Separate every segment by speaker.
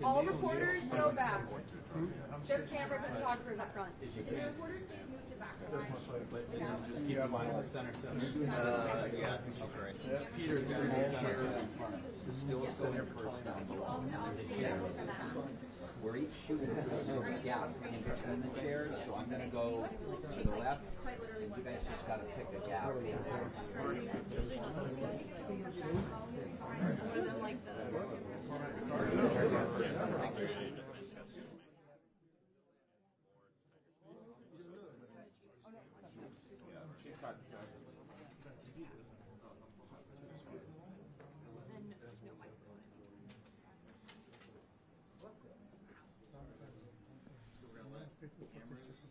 Speaker 1: All reporters go back. Just cameras and photographers up front. If the reporters please move to back.
Speaker 2: But just keep in mind the center.
Speaker 3: Yeah, I think she's right.
Speaker 2: Peter's got to be center.
Speaker 3: Still center first down below. We're each shooting a gap in between the chairs, so I'm going to go to the left, and you guys just got to pick a gap.
Speaker 4: Cameras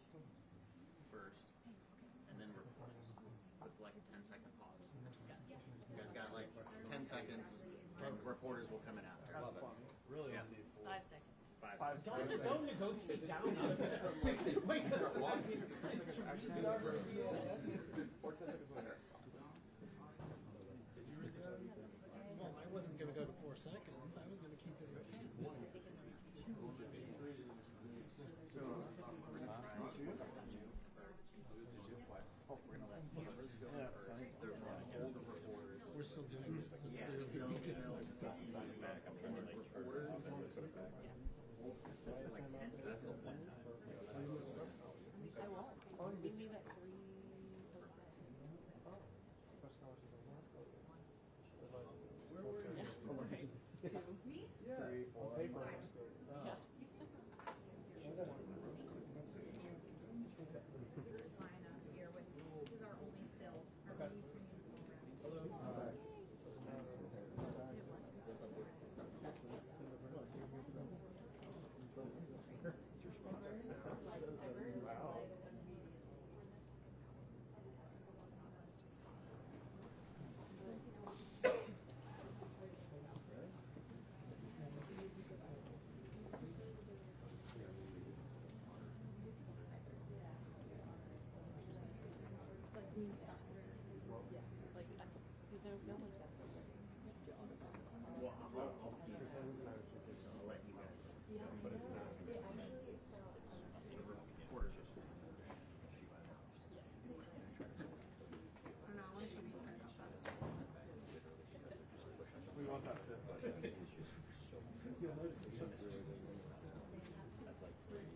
Speaker 4: first, and then reporters with like a 10-second pause. You guys got like 10 seconds, and reporters will come in after.
Speaker 2: I love it. Really?
Speaker 4: Yeah.
Speaker 5: 5 seconds.
Speaker 4: 5 seconds.
Speaker 6: Don't negotiate down. Wait, well, I wasn't going to go to 4 seconds. I was going to keep it at 10. We're still doing this. So
Speaker 5: I won't. We leave at 3.
Speaker 6: where were you?
Speaker 5: Me?
Speaker 6: Yeah. 3, 4, 5.
Speaker 5: Yeah. No one's got
Speaker 4: Well, I'll let you guys. But it's not. Reporters just.
Speaker 2: We want that to. You'll notice it. That's like free.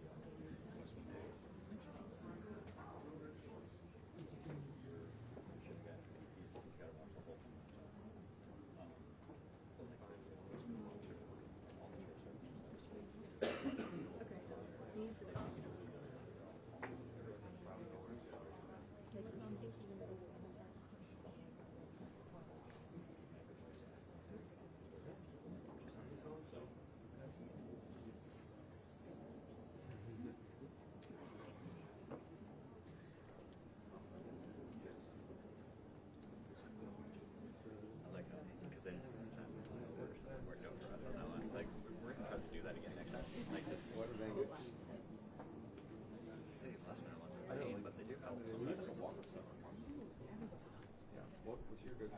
Speaker 2: What's your go-to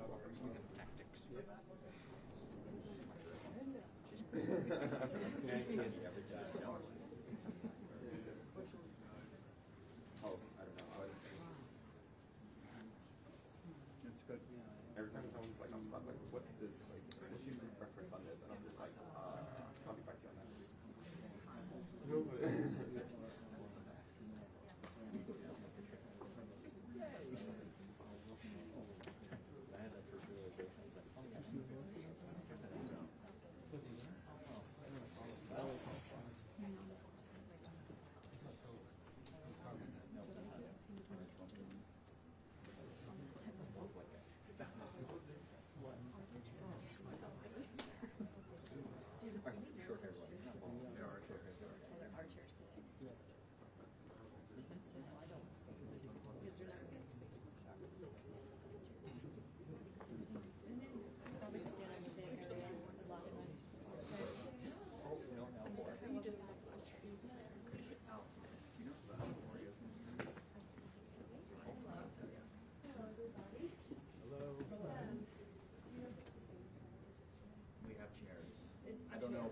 Speaker 4: Tactics.
Speaker 2: Oh, I don't know. It's good. Every time someone's like, I'm like, what's this? Like, what's your preference on this? And I'm just like, I'll be back to you on that.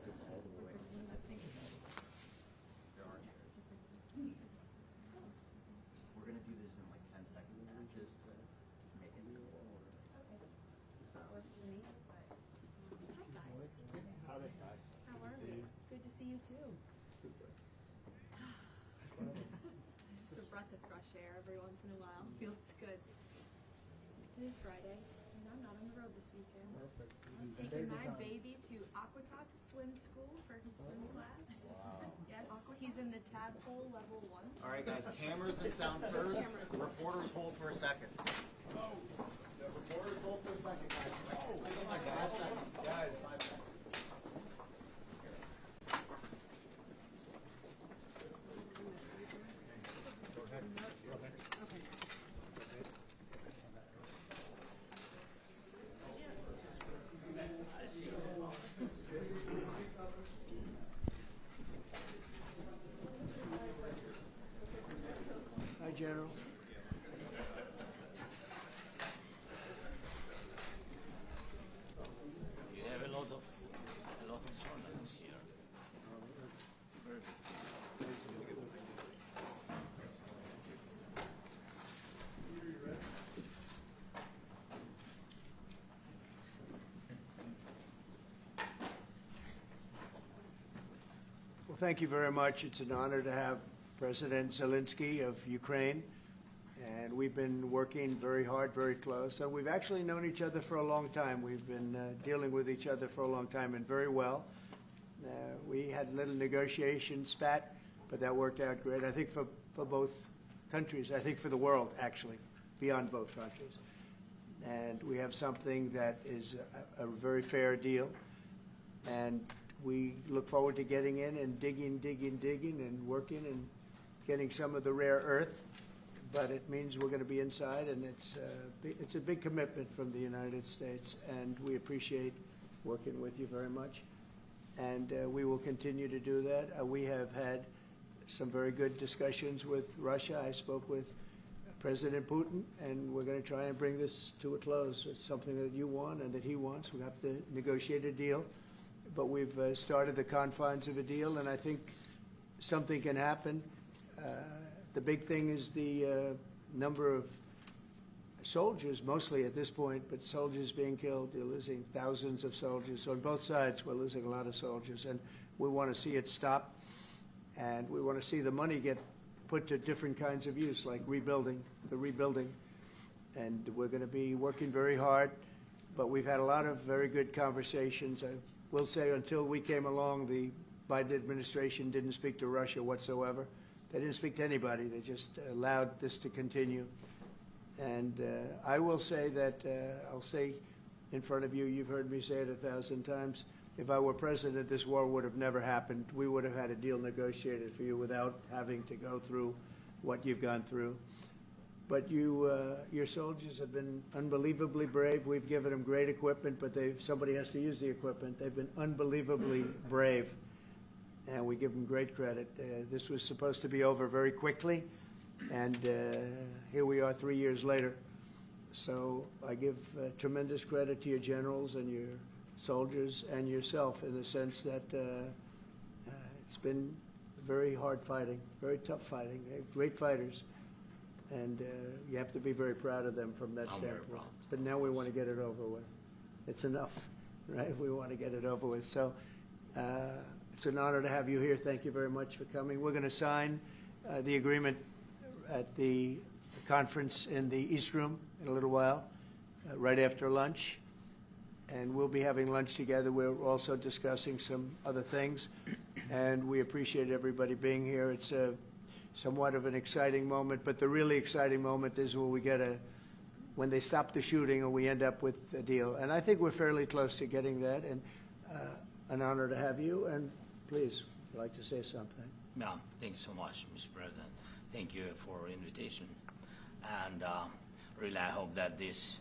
Speaker 2: focus all the way.
Speaker 4: There are chairs. We're gonna do this in like 10-second matches to make it cool.
Speaker 5: That works for me. Hi guys.
Speaker 2: Howdy, guys.
Speaker 5: How are we? Good to see you too.
Speaker 2: Super.
Speaker 5: Just a breath of fresh air every once in a while. Feels good. It is Friday, and I'm not on the road this weekend.
Speaker 6: Perfect.
Speaker 5: I'm taking my baby to Aquatata swim school for his swim class.
Speaker 2: Wow.
Speaker 5: Yes, he's in the tadpole level 1.
Speaker 4: All right, guys. Cameras and sound first. Reporters hold for a second.
Speaker 2: Oh,
Speaker 4: The reporters hold for a second, guys.
Speaker 2: oh, guys, 5 seconds.
Speaker 7: Hi, General.
Speaker 8: You have a lot of journalists here. Very big team.
Speaker 7: Well, thank you very much. It's an honor to have President Zelenskyy of Ukraine, and we've been working very hard, very close. So we've actually known each other for a long time. We've been dealing with each other for a long time and very well. We had a little negotiation spat, but that worked out great. I think for both countries, I think for the world, actually, beyond both countries. And we have something that is a very fair deal. And we look forward to getting in and digging and working and getting some of the rare earth. But it means we're going to be inside, and it's a big commitment from the United States, and we appreciate working with you very much. And we will continue to do that. We have had some very good discussions with Russia. I spoke with President Putin, and we're going to try and bring this to a close. It's something that you want and that he wants. We have to negotiate a deal. But we've started the confines of a deal, and I think something can happen. The big thing is the number of soldiers, mostly at this point, but soldiers being killed. You're losing thousands of soldiers. On both sides, we're losing a lot of soldiers, and we want to see it stop, and we want to see the money get put to different kinds of use, like rebuilding. And we're going to be working very hard, but we've had a lot of very good conversations. I will say until we came along, the Biden administration didn't speak to Russia whatsoever. They didn't speak to anybody. They just allowed this to continue. And I will say that, I'll say in front of you, you've heard me say it 1,000 times, if I were president, this war would have never happened. We would have had a deal negotiated for you without having to go through what you've gone through. But your soldiers have been unbelievably brave. We've given them great equipment, but somebody has to use the equipment. They've been unbelievably brave, and we give them great credit. This was supposed to be over very quickly, and here we are 3 years later. So I give tremendous credit to your generals and your soldiers and yourself in the sense that it's been very hard fighting, very tough fighting. They're great fighters. And you have to be very proud of them from that
Speaker 8: I'm very
Speaker 7: standpoint.
Speaker 8: proud.
Speaker 7: But now we want to get it over with. It's enough, right? We want to get it over with. So it's an honor to have you here. Thank you very much for coming. We're going to sign the agreement at the conference in the East Room in a little while, right after lunch. And we'll be having lunch together. We're also discussing some other things. And we appreciate everybody being here. It's somewhat of an exciting moment, but the really exciting moment is when they stop the shooting and we end up with a deal. And I think we're fairly close to getting that, and an honor to have you. And please, if you'd like to say something.
Speaker 8: Yeah, thanks so much, Mr. President. Thank you for the invitation. And really, I hope that this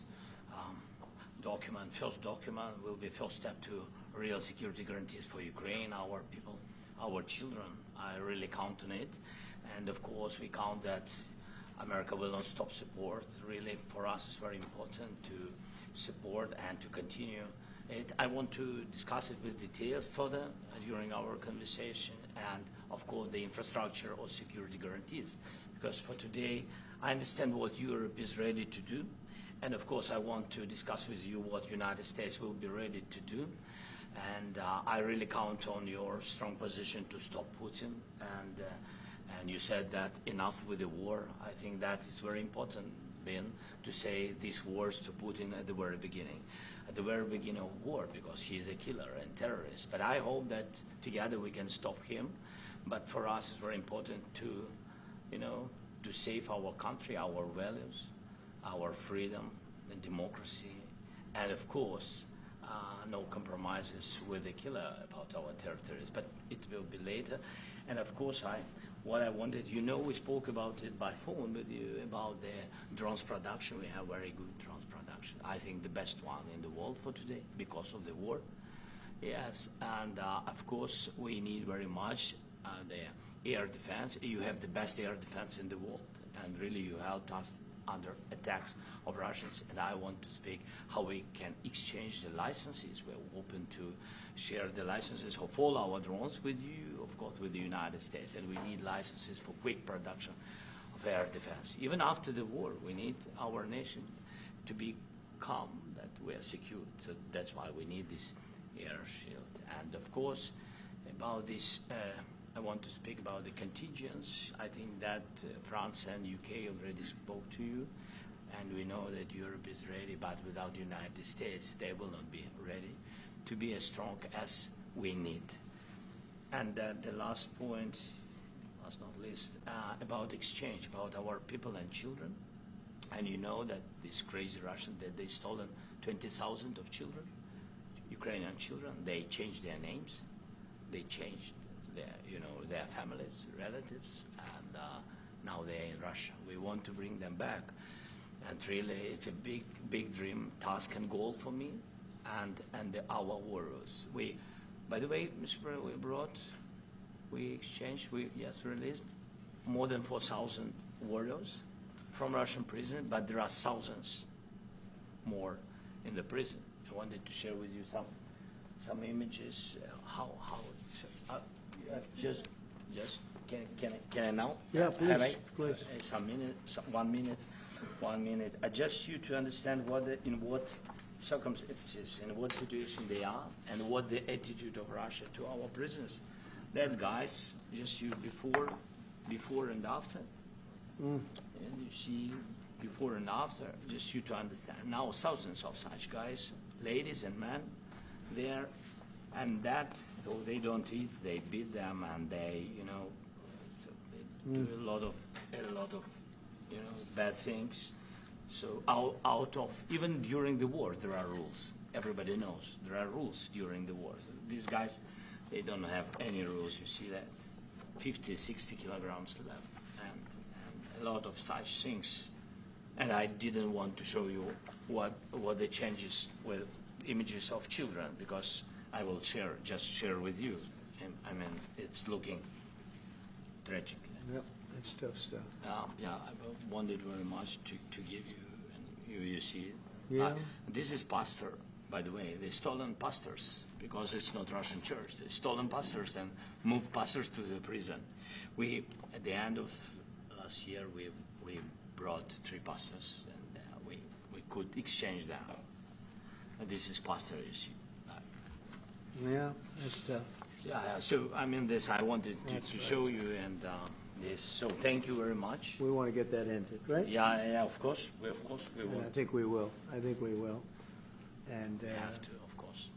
Speaker 8: first document, will be first step to real security guarantees for Ukraine, our people, our children. I really count on it. And of course, we count that America will not stop support. Really, for us, it's very important to support and to continue I want to discuss it with details further during our conversation, and of course the infrastructure or security guarantees. Because for today, I understand what Europe is ready to do, and of course I want to discuss with you what United States will be ready to do. And I really count on your strong position to stop Putin. And you said that enough with the war. I think that is very important, Ben, to say these words to Putin at the very beginning of war, because he is a killer and terrorist. But I hope that together we can stop him. But for us, it's very important to, to save our country, our values, our freedom and democracy, and of course, no compromises with the killer about our territories. But it will be later. And of course, what I wanted, we spoke about it by phone with you about the drones production. We have very good drones production. I think the best one in the world for today because of the war. Yes, and of course, we need very much the air defense. You have the best air defense in the world, and really you helped us under attacks of Russians. And I want to speak how we can exchange the licenses. We're open to share the licenses of all our drones with you, of course, with the United States. And we need licenses for quick production of air defense. Even after the war, we need our nation to be calm, that we are secure. So that's why we need this air shield. And of course, about this, I want to speak about the contingents. I think that France and UK already spoke to you, and we know that Europe is ready, but without the United States, they will not be ready to be as strong as we need. And the last point, last not least, about exchange, about our people and children. And you know that these crazy Russians, that they stolen 20,000 of children, Ukrainian children. They changed their names, they changed their families, relatives, and now they're in Russia. We want to bring them back, and really it's a big dream, task and goal for me, and our warriors. By the way, Mr. President, we released more than 4,000 warriors from Russian prison, but there are thousands more in the prison. I wanted to share with you some images, how it's just can I now?
Speaker 7: Yeah, please,
Speaker 8: Have I?
Speaker 7: please.
Speaker 8: Some minute, 1 minute. Just you to understand in what circumstances, in what situation they are, and what the attitude of Russia to our prisoners. That guys, just you before and after. And you see before and after, just you to understand. Now thousands of such guys, ladies and men, there, and so they don't eat, they beat them, and they, so they do a lot of bad things. So out of, even during the war, there are rules. Everybody knows there are rules during the war. So these guys, they don't have any rules. You see that 50, 60 kilograms left, and a lot of such things. And I didn't want to show you what the changes with images of children, because I will just share with you. And I mean, it's looking tragic.
Speaker 7: Yep, it's tough stuff.
Speaker 8: Yeah, I wanted very much to give you, and you see it.
Speaker 7: Yeah.
Speaker 8: This is pastor, by the way. They stolen pastors, because it's not Russian church. They stolen pastors and moved pastors to the prison. At the end of last year, we brought 3 pastors, and we could exchange them. And this is pastor, you see.
Speaker 7: Yeah, that's tough.
Speaker 8: Yeah. So I mean, this I wanted to show you, and this. So thank you very much.
Speaker 7: We want to get that ended, right?
Speaker 8: Yeah. Of course, we will.
Speaker 7: And I think we will. And
Speaker 8: We have to, of course.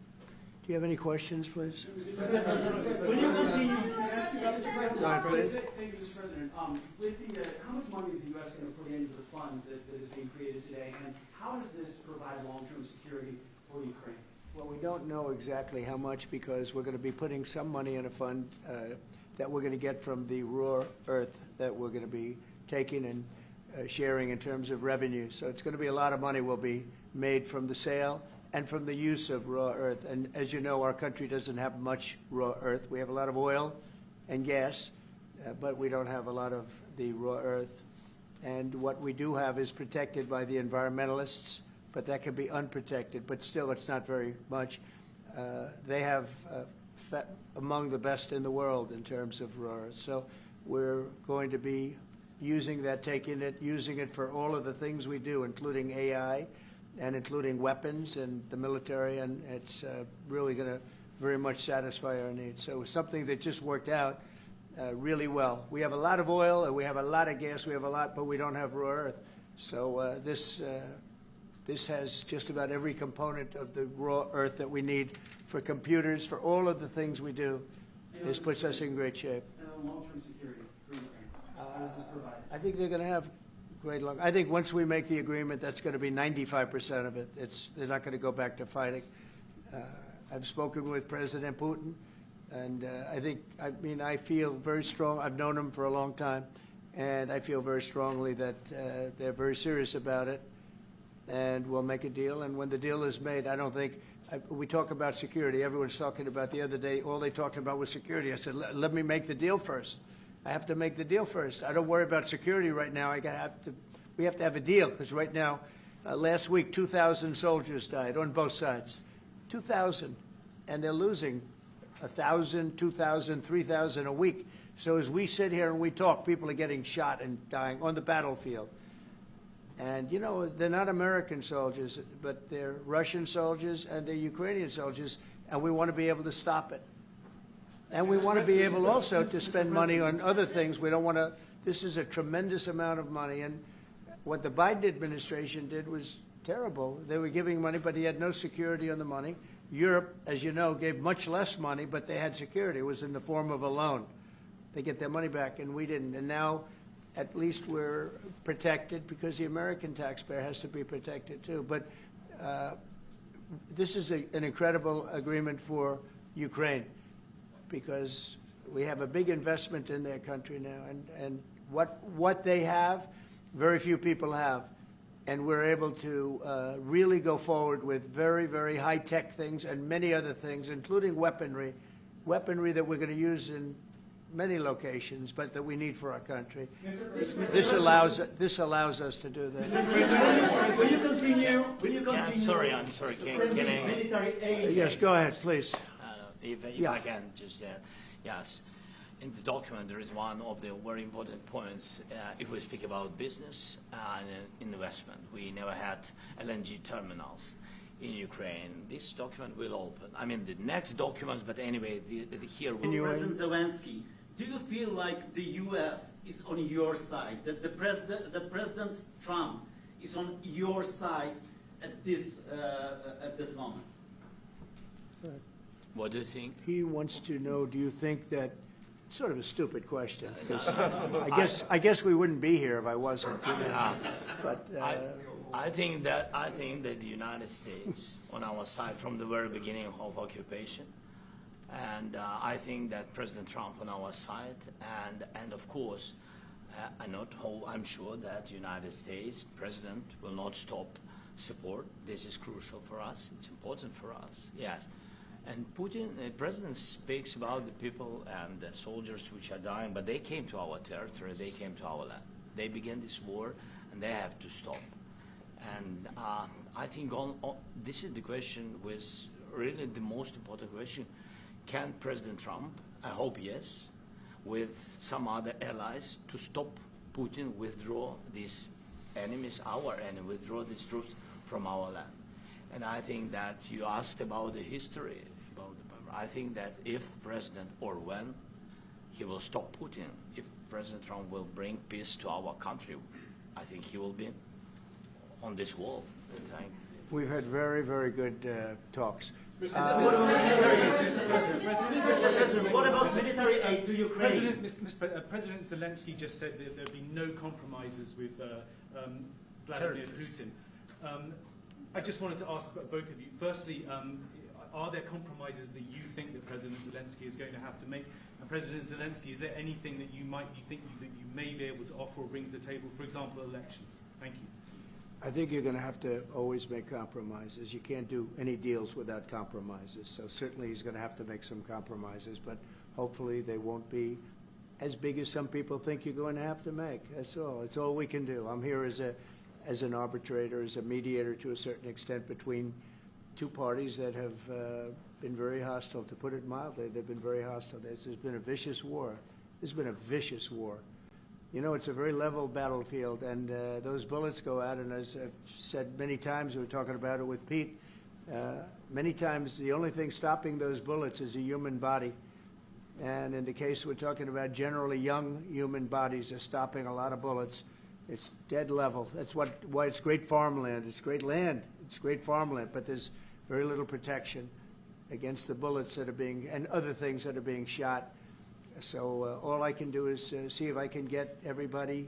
Speaker 7: do you have any questions, please?
Speaker 9: Will you continue to ask
Speaker 7: Go ahead, please.
Speaker 9: Thank you, Mr. President. With how much money is the U.S. going to put into the fund that is being created today, and how does this provide long-term security for Ukraine?
Speaker 7: Well, we don't know exactly how much, because we're going to be putting some money in a fund that we're going to get from the raw earth that we're going to be taking and sharing in terms of revenue. So it's going to be a lot of money will be made from the sale and from the use of raw earth. And as you know, our country doesn't have much raw earth. We have a lot of oil and gas, but we don't have a lot of the raw earth. And what we do have is protected by the environmentalists but that can be unprotected. But still, it's not very much. They have among the best in the world in terms of raw earth. So we're going to be using that, using it for all of the things we do, including AI and including weapons and the military, and it's really going to very much satisfy our needs. So it's something that just worked out really well. We have a lot of oil and we have a lot of gas, we have a lot, but we don't have raw earth. So this has just about every component of the raw earth that we need for computers, for all of the things we do. This puts us in great shape.
Speaker 9: And on long-term security for Ukraine, how does this provide?
Speaker 7: I think they're going to have great luck. I think once we make the agreement, that's going to be 95% of it. They're not going to go back to fighting. I've spoken with President Putin, and I feel very strong. I've known him for a long time, and I feel very strongly that they're very serious about it, and we'll make a deal. And when the deal is made, I don't think we talk about security. Everyone's talking about the other day, all they talked about was security. I said, let me make the deal first. I have to make the deal first. I don't worry about security right now. We have to have a deal, because right now, last week, 2,000 soldiers died on both sides. 2,000. And they're losing 1,000, 2,000, 3,000 a week. So as we sit here and we talk, people are getting shot and dying on the battlefield. And, you know, they're not American soldiers, but they're Russian soldiers and they're Ukrainian soldiers, and we want to be able to stop it. And we want to be able also to spend money on other things. We don't want to, this is a tremendous amount of money. And what the Biden administration did was terrible. They were giving money, but he had no security on the money. Europe, as you know, gave much less money, but they had security. It was in the form of a loan. They get their money back, and we didn't. And now, at least we're protected, because the American taxpayer has to be protected too. But this is an incredible agreement for Ukraine, because we have a big investment in their country now, and what they have, very few people have. And we're able to really go forward with very, very high-tech things and many other things, including weaponry that we're going to use in many locations, but that we need for our country. This allows us to do that.
Speaker 9: Will you continue?
Speaker 8: I'm sorry. Can I?
Speaker 9: Military aid.
Speaker 7: Yes, go ahead, please.
Speaker 8: If
Speaker 7: Yeah.
Speaker 8: I can just, yes. In the document, there is one of the very important points. If we speak about business and investment, we never had LNG terminals in Ukraine. This document will open. I mean, the next document, but anyway, here we
Speaker 10: President Zelenskyy, do you feel like the U.S. is on your side? That the President Trump is on your side at this moment?
Speaker 8: What do you think?
Speaker 7: He wants to know, do you think that, sort of a stupid question, because I guess we wouldn't be here if I wasn't. You know? But
Speaker 8: I think that the United States on our side from the very beginning of occupation, and I think that President Trump on our side, and of course, I'm sure that the United States President will not stop support. This is crucial for us. It's important for us. Yes. And Putin, the president, speaks about the people and the soldiers which are dying, but they came to our territory, they came to our land. They began this war, and they have to stop. And I think this is the question, was really the most important question. Can President Trump, I hope yes, with some other allies, to stop Putin, withdraw these enemies, our enemy, withdraw these troops from our land? And I think that you asked about the history. I think that if President, or when, he will stop Putin, if President Trump will bring peace to our country, I think he will be on this wall.
Speaker 7: We've had very, very good talks.
Speaker 10: What about military aid to Ukraine?
Speaker 9: President Zelenskyy just said that there'll be no compromises with Vladimir Putin. I just wanted to ask both of you. Firstly, are there compromises that you think that President Zelenskyy is going to have to make? And President Zelenskyy, is there anything that you may be able to offer or bring to the table, for example, elections? Thank you.
Speaker 7: I think you're going to have to always make compromises. You can't do any deals without compromises. So certainly he's going to have to make some compromises, but hopefully they won't be as big as some people think you're going to have to make. That's all. It's all we can do. I'm here as as an arbitrator, as a mediator to a certain extent between two parties that have been very hostile. To put it mildly, they've been very hostile. There's been a vicious war. There's been a vicious war. You know, it's a very level battlefield, and those bullets go out, and as I've said many times, we were talking about it with Pete, many times the only thing stopping those bullets is a human body. And in the case we're talking about, generally young human bodies are stopping a lot of bullets. It's dead level. That's why it's great farmland. It's great land. It's great farmland, but there's very little protection against the bullets that are being, and other things that are being shot. So all I can do is see if I can get everybody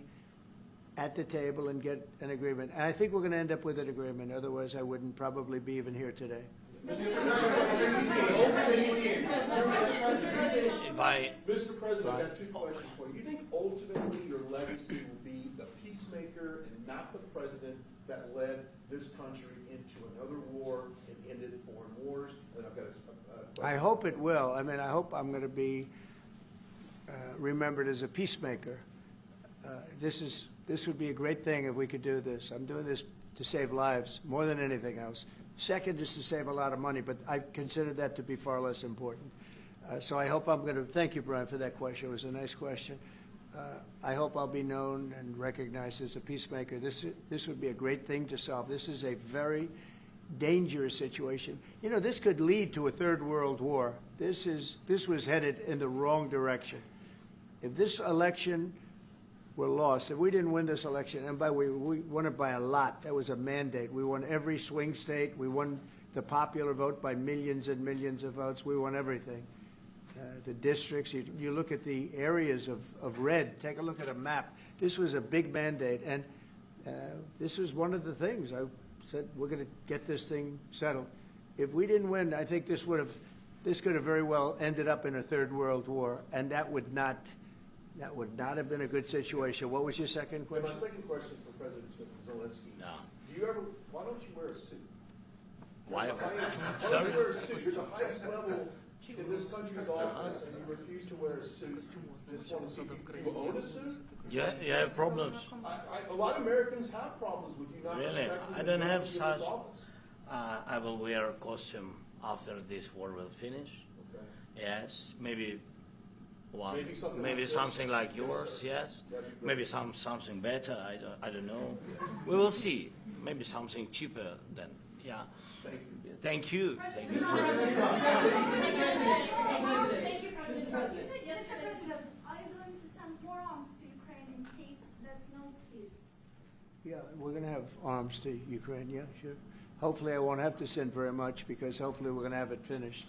Speaker 7: at the table and get an agreement. And I think we're going to end up with an agreement. Otherwise, I wouldn't probably be even here today.
Speaker 11: Mr. President, I've got two questions for you. You think ultimately your legacy will be the peacemaker and not the president that led this country into another war and ended foreign wars? And I've got a
Speaker 7: I hope it will. I mean, I hope I'm going to be remembered as a peacemaker. This would be a great thing if we could do this. I'm doing this to save lives more than anything else. Second is to save a lot of money, but I consider that to be far less important. So I hope I'm going to, thank you, Brian, for that question. It was a nice question. I hope I'll be known and recognized as a peacemaker. This would be a great thing to solve. This is a very dangerous situation. You know, this could lead to a third world war. This was headed in the wrong direction. If this election were lost, if we didn't win this election, and by the way, we won it by a lot. That was a mandate. We won every swing state. We won the popular vote by millions and millions of votes. We won everything. The districts, you look at the areas of red, take a look at a map. This was a big mandate, and this was one of the things. I said, we're going to get this thing settled. If we didn't win, I think this could have very well ended up in a third world war, and that would not have been a good situation. What was your second question?
Speaker 11: My second question for President Zelenskyy.
Speaker 8: No.
Speaker 11: Why don't you wear a suit?
Speaker 8: Why?
Speaker 11: Why don't you wear a suit? You're the highest level in this country's office, and you refuse to wear a suit. Just want to see, do you own a suit?
Speaker 8: Yeah, you have problems.
Speaker 11: A lot of Americans have problems with you not
Speaker 8: Really?
Speaker 11: respecting
Speaker 8: I
Speaker 11: the
Speaker 8: don't have
Speaker 11: authority of
Speaker 8: such.
Speaker 11: this office.
Speaker 8: I will wear a costume after this war will finish.
Speaker 11: Okay.
Speaker 8: Yes, maybe one,
Speaker 11: Maybe something like this.
Speaker 8: like yours. Yes,
Speaker 11: That'd be great.
Speaker 8: maybe something better. I don't know. We will see. Maybe something cheaper than yeah.
Speaker 11: Thank you.
Speaker 8: Thank you. Thank you.
Speaker 1: Thank you, President Trump. You said yesterday.
Speaker 12: Are you going to send more arms to Ukraine in case there's no peace?
Speaker 7: Yeah, we're going to have arms to Ukraine, yeah, sure. Hopefully I won't have to send very much because hopefully we're going to have it finished.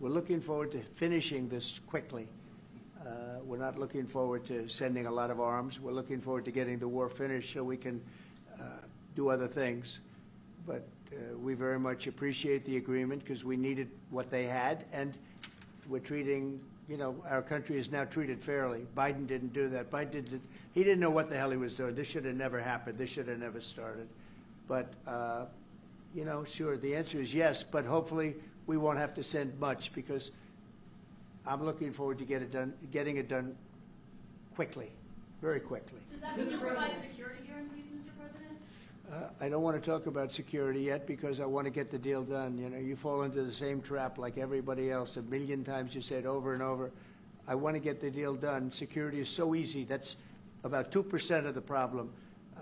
Speaker 7: We're looking forward to finishing this quickly. We're not looking forward to sending a lot of arms. We're looking forward to getting the war finished so we can do other things. But we very much appreciate the agreement because we needed what they had, and we're treating, you know, our country is now treated fairly. Biden didn't do that. He didn't know what the hell he was doing. This should have never happened. This should have never started. But, you know, sure, the answer is yes, but hopefully we won't have to send much because I'm looking forward to getting it done quickly, very quickly.
Speaker 1: Does that mean you provide security guarantees, Mr. President?
Speaker 7: I don't want to talk about security yet because I want to get the deal done. You know, you fall into the same trap like everybody else. A million times you say it over and over. I want to get the deal done. Security is so easy. That's about 2% of the problem.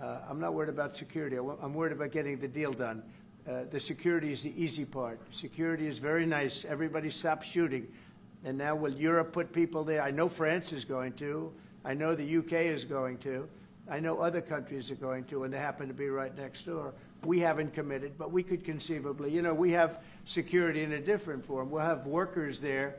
Speaker 7: I'm not worried about security. I'm worried about getting the deal done. The security is the easy part. Security is very nice. Everybody stops shooting. And now will Europe put people there? I know France is going to. I know the UK is going to. I know other countries are going to, and they happen to be right next door. We haven't committed, but we could conceivably. You know, we have security in a different form. We'll have workers there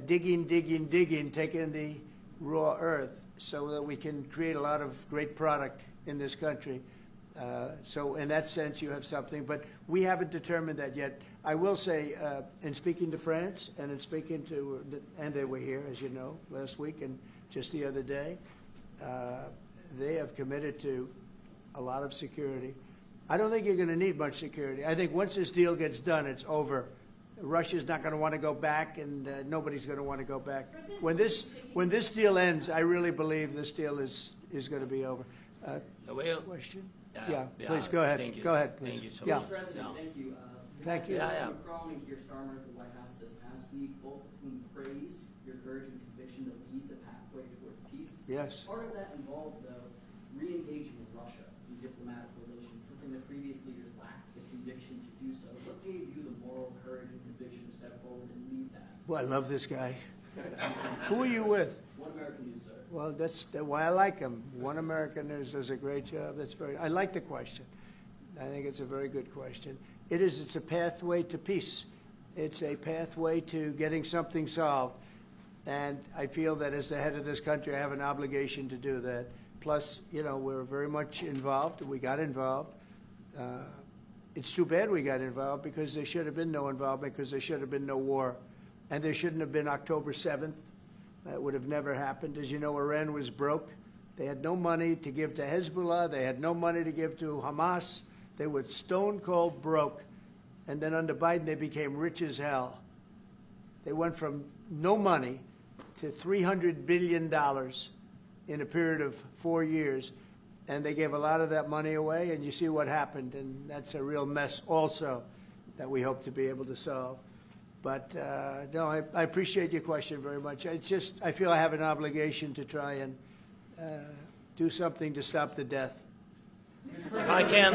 Speaker 7: digging, taking the raw earth so that we can create a lot of great product in this country. So in that sense, you have something, but we haven't determined that yet. I will say, in speaking to France and in speaking to, and they were here, as you know, last week and just the other day, they have committed to a lot of security. I don't think you're going to need much security. I think once this deal gets done, it's over. Russia's not going to want to go back, and nobody's going to want to go back. When this deal ends, I really believe this deal is going to be over.
Speaker 8: Well,
Speaker 7: question? Yeah, please, go ahead.
Speaker 8: Thank you.
Speaker 7: Go ahead, please.
Speaker 8: Thank you so
Speaker 7: Yeah.
Speaker 8: much.
Speaker 13: Mr. President,
Speaker 8: Yeah.
Speaker 13: thank you.
Speaker 7: Thank you.
Speaker 8: Yeah.
Speaker 13: Macron and Keir Starmer at the White House this past week, both of whom praised your courage and conviction to lead the pathway towards peace.
Speaker 7: Yes.
Speaker 13: Part of that involved, though, re-engaging with Russia in diplomatic relations, something that previous leaders lacked the conviction to do so. What gave you the moral courage and conviction to step forward and lead that?
Speaker 7: Well, I love this guy. Who are you with?
Speaker 13: One American News, sir.
Speaker 7: Well, that's why I like him. One American News does a great job. I like the question. I think it's a very good question. It's a pathway to peace. It's a pathway to getting something solved. And I feel that as the head of this country, I have an obligation to do that. Plus, we're very much involved. We got involved. It's too bad we got involved because there should have been no involvement because there should have been no war. And there shouldn't have been October 7th. That would have never happened. As you know, Iran was broke. They had no money to give to Hezbollah. They had no money to give to Hamas. They were stone cold broke. And then under Biden, they became rich as hell. They went from no money to $300 billion in a period of 4 years. And they gave a lot of that money away, and you see what happened. And that's a real mess also that we hope to be able to solve. But no, I appreciate your question very much. I feel I have an obligation to try and do something to stop the death.
Speaker 8: If I can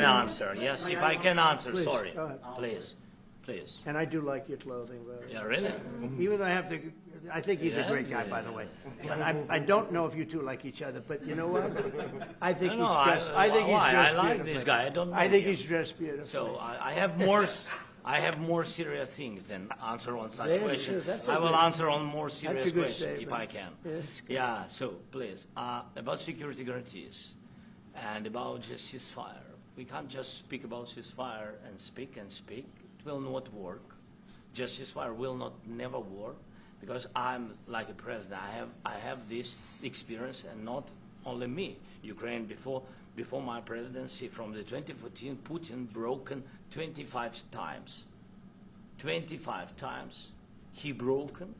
Speaker 8: answer, yes, if I can answer,
Speaker 7: Please,
Speaker 8: sorry,
Speaker 7: go ahead.
Speaker 8: please.
Speaker 7: And I do like your clothing, by the way.
Speaker 8: Yeah, really?
Speaker 7: Even though I think he's a great guy, by the way. But I don't know if you two like each other. But you know what? I think he's dressed. I think he's dressed
Speaker 8: I like
Speaker 7: beautifully.
Speaker 8: this guy. I don't know
Speaker 7: I think
Speaker 8: him.
Speaker 7: he's dressed beautifully.
Speaker 8: So I have more serious things than answer on such
Speaker 7: Yes,
Speaker 8: questions.
Speaker 7: sure, that's a
Speaker 8: I will
Speaker 7: good-
Speaker 8: answer on more serious
Speaker 7: that's a good
Speaker 8: questions if
Speaker 7: statement.
Speaker 8: I can.
Speaker 7: Yeah, that's good.
Speaker 8: Yeah, so please, about security guarantees and about just ceasefire. We can't just speak about ceasefire and speak. It will not work. Just ceasefire will never work because I'm like a president. I have this experience, and not only me. Ukraine before my presidency, from the 2014, Putin broken 25 times. 25 times he broken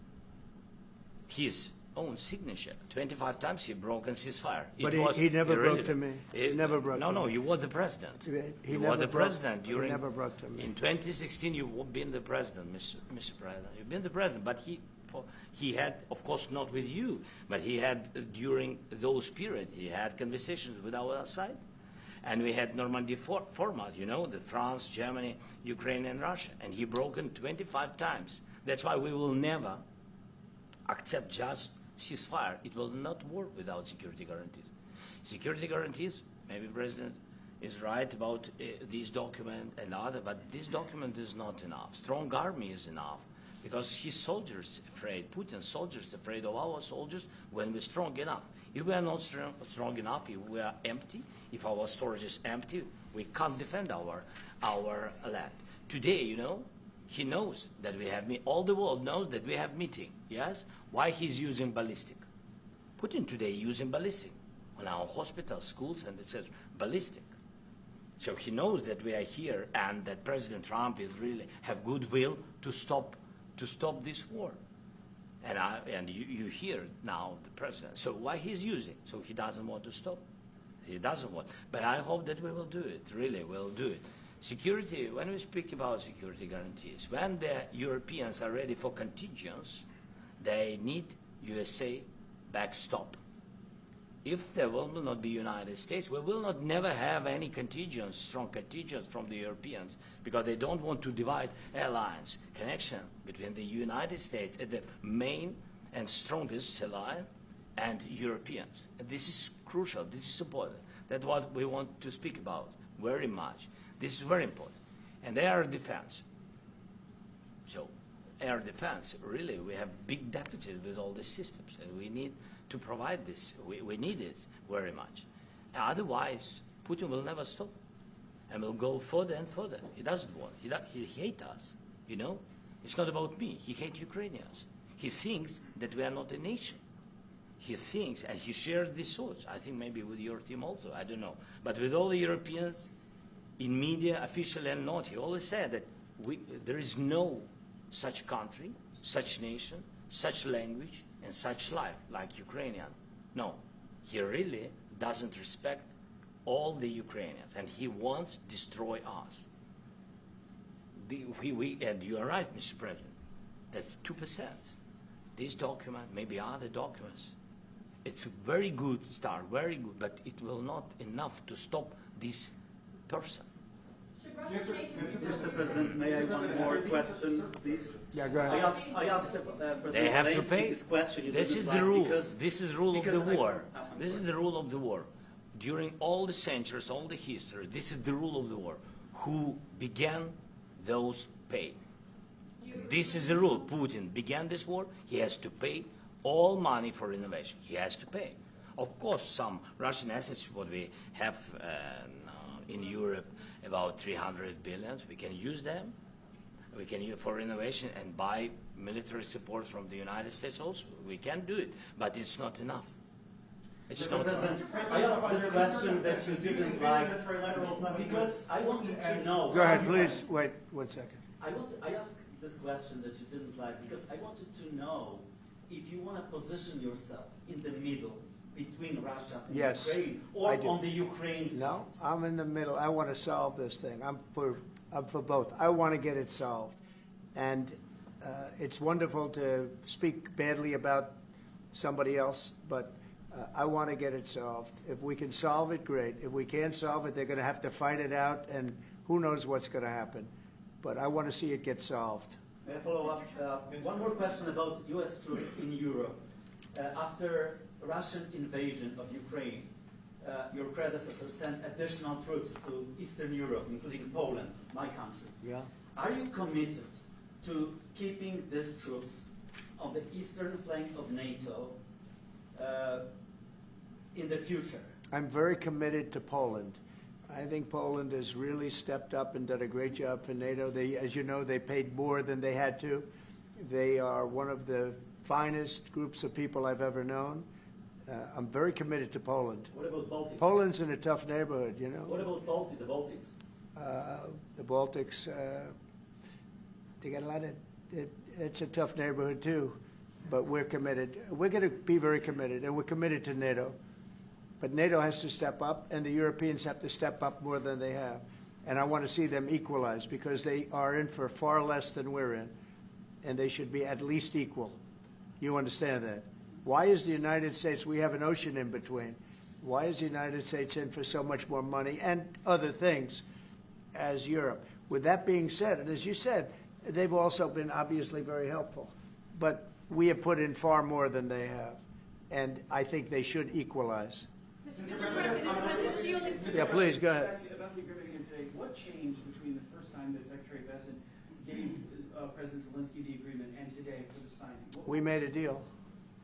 Speaker 8: his own signature. 25 times he broken ceasefire.
Speaker 7: But he never broke to me. He never broke to me.
Speaker 8: No, you were the president.
Speaker 7: He
Speaker 8: You
Speaker 7: never
Speaker 8: were the
Speaker 7: broke-
Speaker 8: president
Speaker 7: he
Speaker 8: during.
Speaker 7: never broke to me.
Speaker 8: In 2016, you've been the president, Mr. President. You've been the president, but he had, of course, not with you, but he had during those periods. He had conversations with our side, and we had Normandy format. The France, Germany, Ukraine, and Russia, and he broken 25 times. That's why we will never accept just ceasefire. It will not work without security guarantees. Security guarantees, maybe President is right about this document and other, but this document is not enough. Strong army is enough because his soldiers afraid, Putin's soldiers afraid of our soldiers when we're strong enough. If we are not strong enough, if we are empty, if our storage is empty, we can't defend our land. Today, he knows that we have all the world knows that we have meeting. Yes, why he's using ballistic? Putin today using ballistic on our hospitals, schools, and etc. Ballistic. So he knows that we are here and that President Trump is really have goodwill to stop this war. And you hear now the president. So why he's using? So he doesn't want to stop. He doesn't want. But I hope that we will do it. Really, we'll do it. Security, when we speak about security guarantees, when the Europeans are ready for contingents, they need USA backstop. If there will not be United States, we will not never have any contingents, strong contingents from the Europeans, because they don't want to divide alliance, connection between the United States as the main and strongest ally and Europeans. And this is crucial, this is important. That's what we want to speak about very much. This is very important. And air defense. So air defense, really, we have big deficit with all the systems, and we need to provide this. We need it very much. Otherwise, Putin will never stop and will go further and further. He doesn't want. He hates us, It's not about me. He hates Ukrainians. He thinks that we are not a nation. He thinks, and he shares these thoughts, I think maybe with your team also, I don't know. But with all the Europeans, in media, official and not, he always said that there is no such country, such nation, such language, and such life like Ukrainian. No, he really doesn't respect all the Ukrainians, and he wants to destroy us. And you are right, Mr. President. That's 2%. This document, maybe other documents, it's a very good start, very good, but it will not enough to stop this person.
Speaker 10: Mr. President, may I have one more question, please?
Speaker 7: Yeah, go ahead.
Speaker 10: I asked President
Speaker 8: They have to
Speaker 10: Zelenskyy
Speaker 8: pay.
Speaker 10: this question. You
Speaker 8: This
Speaker 10: didn't
Speaker 8: is
Speaker 10: like
Speaker 8: the rule.
Speaker 10: because-
Speaker 8: This is the rule of the
Speaker 10: because I-
Speaker 8: war.
Speaker 10: I'm
Speaker 8: This is
Speaker 10: sorry.
Speaker 8: the rule of the war. During all the centuries, all the history, this is the rule of the war. Who began, those pay. This is the rule. Putin began this war. He has to pay all money for innovation. He has to pay. Of course, some Russian assets, what we have in Europe, about 300 billion, we can use them. We can use for innovation and buy military support from the United States also. We can do it, but it's not enough. It's
Speaker 10: Mr.
Speaker 8: not enough.
Speaker 10: President, I asked this question that you didn't like because I wanted to know.
Speaker 7: Go ahead, please. Wait 1 second.
Speaker 10: I asked this question that you didn't like because I wanted to know if you want to position yourself in the middle between Russia and
Speaker 7: Yes,
Speaker 10: Ukraine,
Speaker 7: I
Speaker 10: or
Speaker 7: do.
Speaker 10: on the Ukraine side.
Speaker 7: No, I'm in the middle. I want to solve this thing. I'm for both. I want to get it solved. And it's wonderful to speak badly about somebody else, but I want to get it solved. If we can solve it, great. If we can't solve it, they're going to have to fight it out, and who knows what's going to happen. But I want to see it get solved.
Speaker 10: May I follow up? One more question about U.S. troops in Europe. After Russian invasion of Ukraine, your predecessor sent additional troops to Eastern Europe, including Poland, my country.
Speaker 7: Yeah.
Speaker 10: Are you committed to keeping these troops on the eastern flank of NATO in the future?
Speaker 7: I'm very committed to Poland. I think Poland has really stepped up and done a great job for NATO. They, as you know, they paid more than they had to. They are one of the finest groups of people I've ever known. I'm very committed to Poland.
Speaker 10: What about Baltics?
Speaker 7: Poland's in a tough neighborhood, you know.
Speaker 10: What about the Baltics?
Speaker 7: The Baltics, they got a lot of, it's a tough neighborhood too, but we're committed. We're going to be very committed, and we're committed to NATO. But NATO has to step up, and the Europeans have to step up more than they have. And I want to see them equalize, because they are in for far less than we're in, and they should be at least equal. You understand that? Why is the United States, we have an ocean in between, why is the United States in for so much more money and other things as Europe? With that being said, and as you said, they've also been obviously very helpful, but we have put in far more than they have, and I think they should equalize. Yeah, please, go ahead.
Speaker 13: About the agreement again today, what changed between the first time that Secretary Bessent gave President Zelenskyy the agreement and today for the signing?
Speaker 7: We made a deal.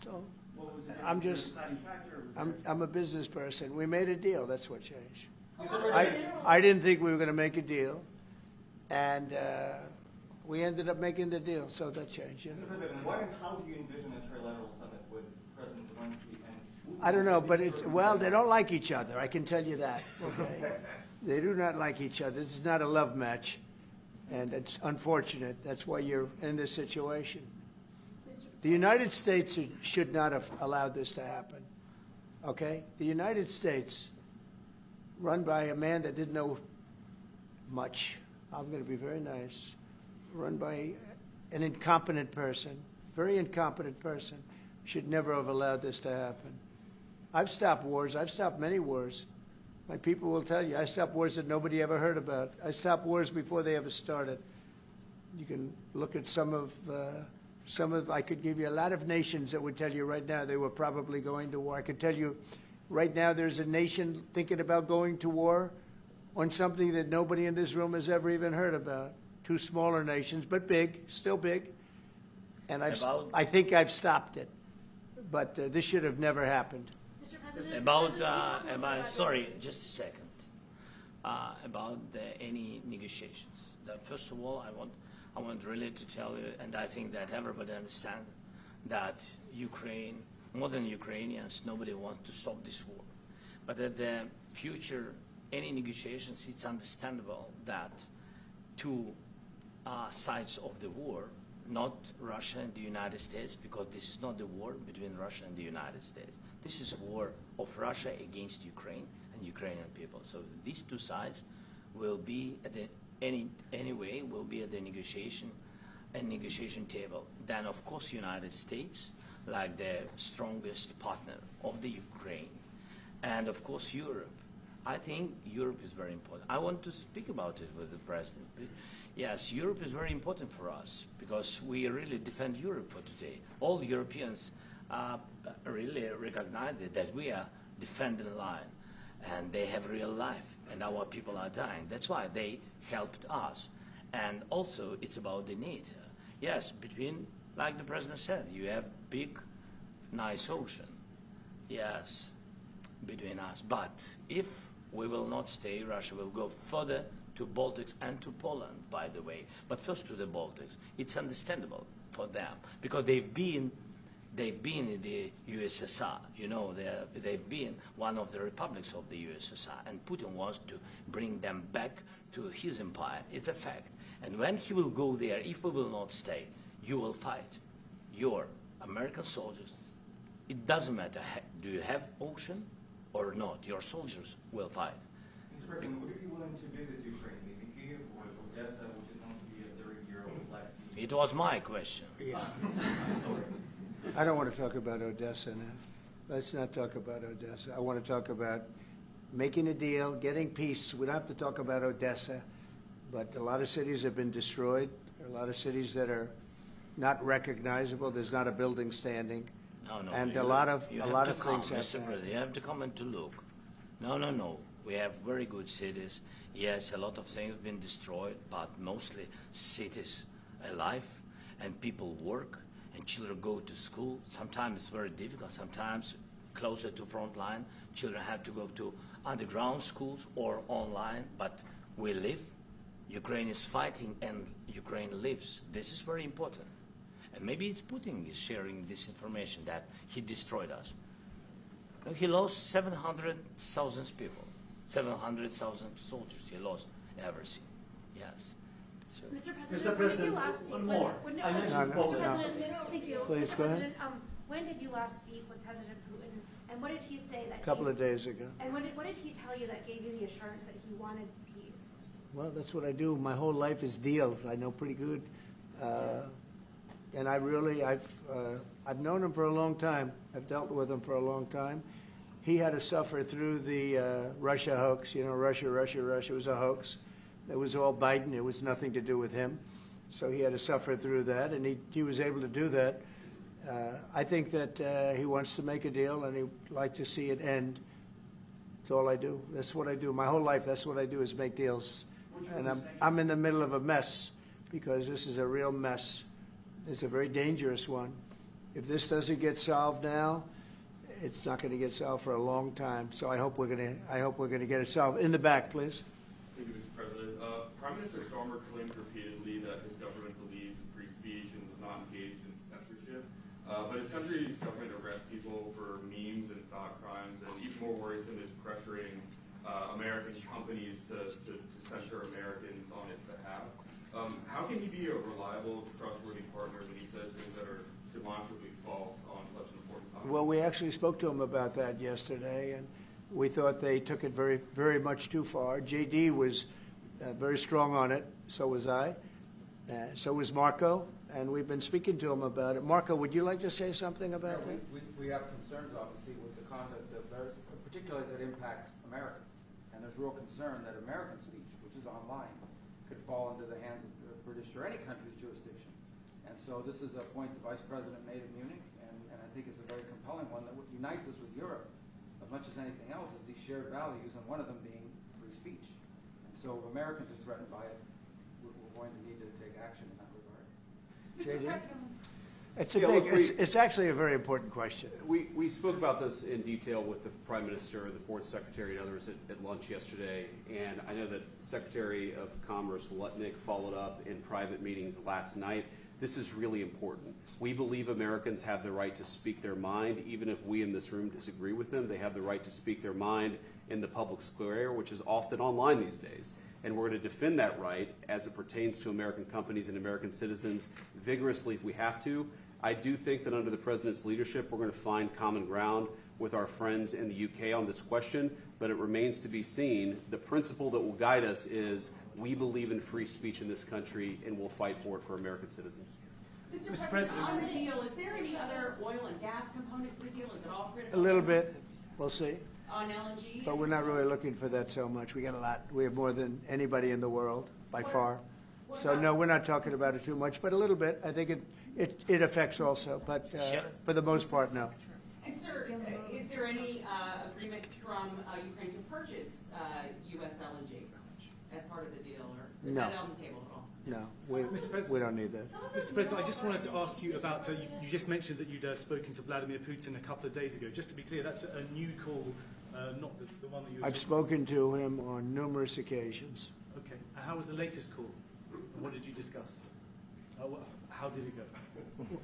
Speaker 7: So
Speaker 13: What was the
Speaker 7: I'm
Speaker 13: difference?
Speaker 7: just,
Speaker 13: Was it a deciding factor? Or was
Speaker 7: I'm a business person. We made a deal. That's what changed.
Speaker 1: I
Speaker 7: I didn't think we were going to make a deal, and we ended up making the deal, so that changed. You know?
Speaker 2: Mr. President, what and how do you envision a trilateral summit with President Zelenskyy and Putin?
Speaker 7: I don't know, but it's, well, they don't like each other. I can tell you that. Okay, they do not like each other. This is not a love match, and it's unfortunate. That's why you're in this situation. The United States should not have allowed this to happen. Okay, the United States, run by a man that didn't know much. I'm going to be very nice. Run by an incompetent person, very incompetent person, should never have allowed this to happen. I've stopped wars. I've stopped many wars. My people will tell you, I stopped wars that nobody ever heard about. I stopped wars before they ever started. You can look at some of, I could give you a lot of nations that would tell you right now they were probably going to war. I could tell you right now there's a nation thinking about going to war on something that nobody in this room has ever even heard about. Two smaller nations, but big, still big. And I think I've stopped it. But this should have never happened.
Speaker 8: Sorry, just a second. About any negotiations. First of all, I want really to tell you, and I think that everybody understands that Ukraine, more than Ukrainians, nobody wants to stop this war. But at the future, any negotiations, it's understandable that two sides of the war, not Russia and the United States, because this is not the war between Russia and the United States. This is a war of Russia against Ukraine, and Ukrainian people. So these two sides will be at the anyway will be at the negotiation table. Then of course United States, like the strongest partner of the Ukraine, and of course Europe. I think Europe is very important. I want to speak about it with the president. Yes, Europe is very important for us because we really defend Europe for today. All Europeans really recognize that we are defending the line, and they have real life, and our people are dying. That's why they helped us. And also, it's about the NATO. Yes, between, like the president said, you have big, nice ocean. Yes, between us. But if we will not stay, Russia will go further to Baltics and to Poland, by the way. But first to the Baltics. It's understandable for them because they've been in the USSR. You know, they've been one of the republics of the USSR, and Putin wants to bring them back to his empire. It's a fact. And when he will go there, if we will not stay, you will fight. Your American soldiers, it doesn't matter, do you have ocean or not, your soldiers will fight.
Speaker 2: Mr. President, would you be willing to visit Ukraine, maybe Kyiv or Odessa, which is known to be a 30-year-old Black Sea?
Speaker 8: It was my question.
Speaker 7: Yeah. I don't want to talk about Odessa now. Let's not talk about Odessa. I want to talk about making a deal, getting peace. We don't have to talk about Odessa, but a lot of cities have been destroyed. There are a lot of cities that are not recognizable. There's not a building standing.
Speaker 8: No,
Speaker 7: and
Speaker 8: a
Speaker 7: lot of
Speaker 8: things
Speaker 7: have
Speaker 8: Mr. President, you have to come and to look. No. We have very good cities. Yes, a lot of things have been destroyed, but mostly cities alive, and people work, and children go to school. Sometimes it's very difficult. Sometimes closer to front line, children have to go to underground schools or online, but we live. Ukraine is fighting, and Ukraine lives. This is very important. And maybe it's Putin is sharing this information that he destroyed us. He lost 700,000 people, 700,000 soldiers. He lost everything. Yes.
Speaker 12: Mr.
Speaker 10: Mr. President, one more. I mentioned Poland.
Speaker 12: Thank you.
Speaker 7: Please,
Speaker 12: Mr.
Speaker 7: go ahead.
Speaker 12: President, when did you last speak with President Putin, and what did he say that?
Speaker 7: A couple of days ago.
Speaker 12: And what did he tell you that gave you the assurance that he wanted peace?
Speaker 7: Well, that's what I do. My whole life is deals. I know pretty good. And I've known him for a long time. I've dealt with him for a long time. He had to suffer through the Russia hoax. You know, Russia was a hoax. It was all Biden. It was nothing to do with him. So he had to suffer through that, and he was able to do that. I think that he wants to make a deal, and he'd like to see it end. That's all I do. That's what I do. My whole life, that's what I do is make deals. And I'm in the middle of a mess because this is a real mess. It's a very dangerous one. If this doesn't get solved now, it's not going to get solved for a long time. So I hope we're going to get it solved. In the back, please.
Speaker 14: Thank you, Mr. President. Prime Minister Starmer claimed repeatedly that his government believes in free speech and was not engaged in censorship. But his country's government arrests people for memes and thought crimes, and even more worrisome is pressuring American companies to censor Americans on its behalf. How can he be a reliable, trustworthy partner when he says things that are demonstrably false on such an important topic?
Speaker 7: Well, we actually spoke to him about that yesterday, and we thought they took it very, very much too far. JD was very strong on it. So was I. So was Marco, and we've been speaking to him about it. Marco, would you like to say something about that?
Speaker 15: We have concerns, obviously, with the conduct of those, particularly as it impacts Americans. And there's real concern that American speech, which is online, could fall into the hands of the British or any country's jurisdiction. And so this is a point the Vice President made in Munich, and I think it's a very compelling one that unites us with Europe as much as anything else is these shared values, and one of them being free speech. And so if Americans are threatened by it, we're going to need to take action in that regard.
Speaker 7: It's actually a very important question.
Speaker 16: We spoke about this in detail with the Prime Minister, the Foreign Secretary, and others at lunch yesterday, and I know that Secretary of Commerce Lutnick followed up in private meetings last night. This is really important. We believe Americans have the right to speak their mind, even if we in this room disagree with them. They have the right to speak their mind in the public square, which is often online these days. And we're going to defend that right as it pertains to American companies and American citizens vigorously if we have to. I do think that under the President's leadership, we're going to find common ground with our friends in the UK on this question, but it remains to be seen. The principle that will guide us is we believe in free speech in this country, and we'll fight for it for American citizens.
Speaker 17: Mr. President, on the deal, is there any other oil and gas component to the deal? Is it all critical?
Speaker 7: A little bit. We'll see.
Speaker 17: On LNG?
Speaker 7: But we're not really looking for that so much. We got a lot. We have more than anybody in the world, by far. So no, we're not talking about it too much, but a little bit. I think it affects also, but for the most part, no.
Speaker 17: And sir, is there any agreement from Ukraine to purchase U.S. LNG as part of the deal, or is
Speaker 7: No.
Speaker 17: that on the table at all?
Speaker 7: No,
Speaker 9: Mr. President,
Speaker 7: we don't need that.
Speaker 9: Mr. President, I just wanted to ask you about, you just mentioned that you'd spoken to Vladimir Putin a couple of days ago. Just to be clear, that's a new call, not the one that you were
Speaker 7: I've spoken to him on numerous occasions.
Speaker 9: Okay. And how was the latest call? And what did you discuss? How did it go?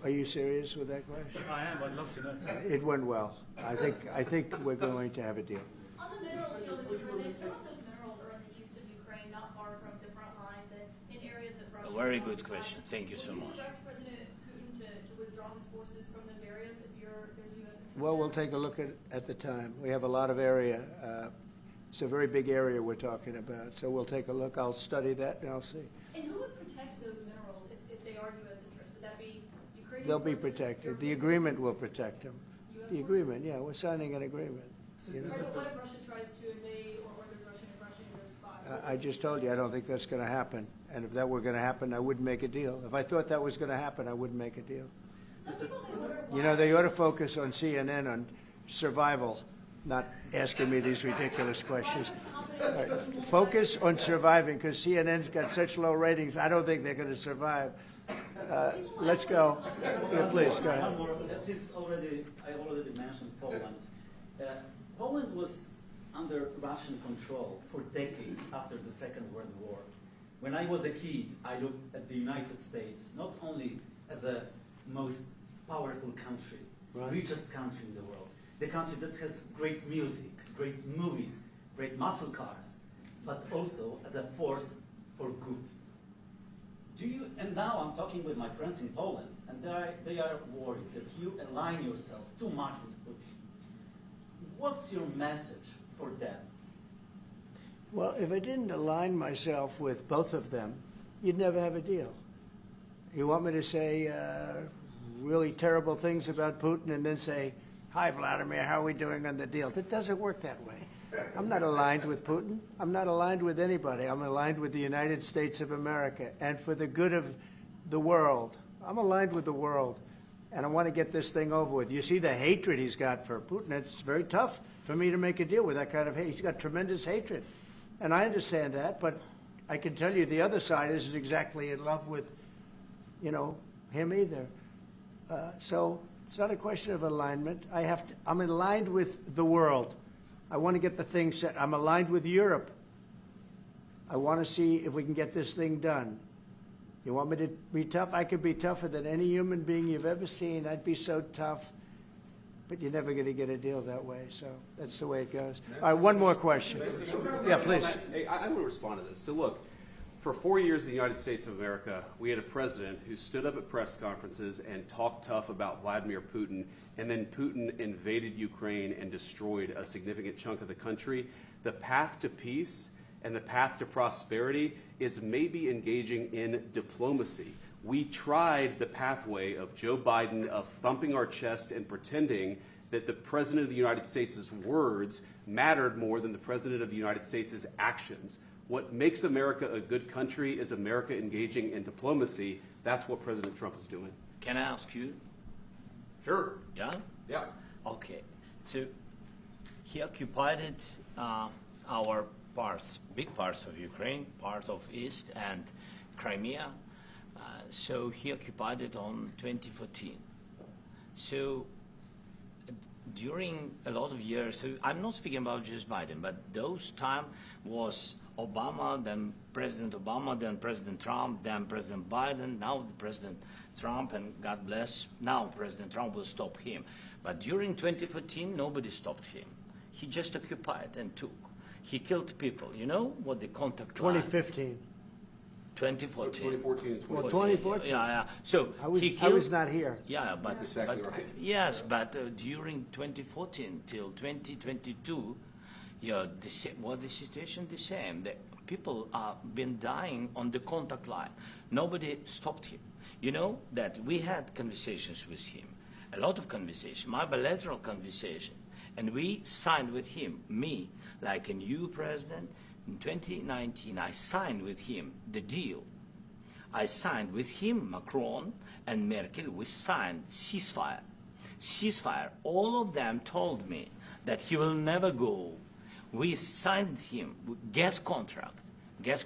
Speaker 7: Are you serious with that question?
Speaker 9: I am. I'd love to know.
Speaker 7: It went well. I think we're going to have a deal.
Speaker 1: On the minerals deal, Mr. President, some of those minerals are in the east of Ukraine, not far from the front lines and in areas that Russia.
Speaker 8: A very good question. Thank you so much.
Speaker 1: Would you direct President Putin to withdraw his forces from those areas if there's U.S. interest?
Speaker 7: Well, we'll take a look at the time. We have a lot of area. It's a very big area we're talking about. So we'll take a look. I'll study that and I'll see.
Speaker 1: And who would protect those minerals if they are U.S. interest? Would that be Ukrainian?
Speaker 7: They'll be
Speaker 1: forces,
Speaker 7: protected. The
Speaker 1: European
Speaker 7: agreement
Speaker 1: forces?
Speaker 7: will protect them.
Speaker 1: US
Speaker 7: The agreement, yeah, we're signing an agreement. You know?
Speaker 1: Right, but what if Russia tries to invade or there's Russian aggression in those spots?
Speaker 7: I just told you, I don't think that's going to happen. And if that were going to happen, I wouldn't make a deal. If I thought that was going to happen, I wouldn't make a deal.
Speaker 1: Some people may wonder why.
Speaker 7: You know, they ought to focus on CNN on survival, not asking me these ridiculous questions. Right. Focus on surviving, because CNN's got such low ratings, I don't think they're going to survive. Let's go. Yeah, please, go ahead.
Speaker 10: One more. Since I already mentioned Poland. Poland was under Russian control for decades after the Second World War. When I was a kid, I looked at the United States not only as a most powerful country, richest country in the world, the country that has great music, great movies, great muscle cars, but also as a force for good. And now I'm talking with my friends in Poland, and they are worried that you align yourself too much with Putin. What's your message for them?
Speaker 7: Well, if I didn't align myself with both of them, you'd never have a deal. You want me to say really terrible things about Putin and then say, "Hi, Vladimir, how are we doing on the deal?" That doesn't work that way. I'm not aligned with Putin. I'm not aligned with anybody. I'm aligned with the United States of America. And for the good of the world, I'm aligned with the world. And I want to get this thing over with. You see the hatred he's got for Putin. It's very tough for me to make a deal with that kind of hate. He's got tremendous hatred. And I understand that, but I can tell you the other side isn't exactly in love with, him either. So it's not a question of alignment. I'm aligned with the world. I want to get the thing set. I'm aligned with Europe. I want to see if we can get this thing done. You want me to be tough? I could be tougher than any human being you've ever seen. I'd be so tough. But you're never going to get a deal that way. So that's the way it goes. All right, one more question. Yeah, please.
Speaker 16: Hey, I want to respond to this. So look, for 4 years in the United States of America, we had a president who stood up at press conferences and talked tough about Vladimir Putin, and then Putin invaded Ukraine and destroyed a significant chunk of the country. The path to peace and the path to prosperity is maybe engaging in diplomacy. We tried the pathway of Joe Biden of thumping our chest and pretending that the President of the United States' words mattered more than the President of the United States' actions. What makes America a good country is America engaging in diplomacy. That's what President Trump is doing.
Speaker 8: Can I ask you?
Speaker 2: Sure.
Speaker 8: Yeah?
Speaker 2: Yeah.
Speaker 8: Okay. So he occupied our parts, big parts of Ukraine, part of East and Crimea. So he occupied it on 2014. So during a lot of years, so I'm not speaking about just Biden, but those time was Obama, then President Obama, then President Trump, then President Biden, now President Trump, and God bless, now President Trump will stop him. But during 2014, nobody stopped him. He just occupied and took. He killed people. You know what the contact line?
Speaker 7: 2015.
Speaker 8: 2014.
Speaker 16: 2014 and 2014.
Speaker 7: Well, 2014.
Speaker 8: Yeah. So
Speaker 7: I was,
Speaker 8: he
Speaker 7: I
Speaker 8: killed.
Speaker 7: was not here.
Speaker 8: Yeah, but,
Speaker 16: That's exactly
Speaker 8: but
Speaker 16: right.
Speaker 8: yes, but during 2014 till 2022, the situation the same. The people are been dying on the contact line. Nobody stopped him. You know that we had conversations with him, a lot of conversation, my bilateral conversation, and we signed with him, me, like a new president. In 2019, I signed with him the deal. I signed with him, Macron and Merkel, we signed ceasefire. Ceasefire, all of them told me that he will never go. We signed him with gas contract, yes,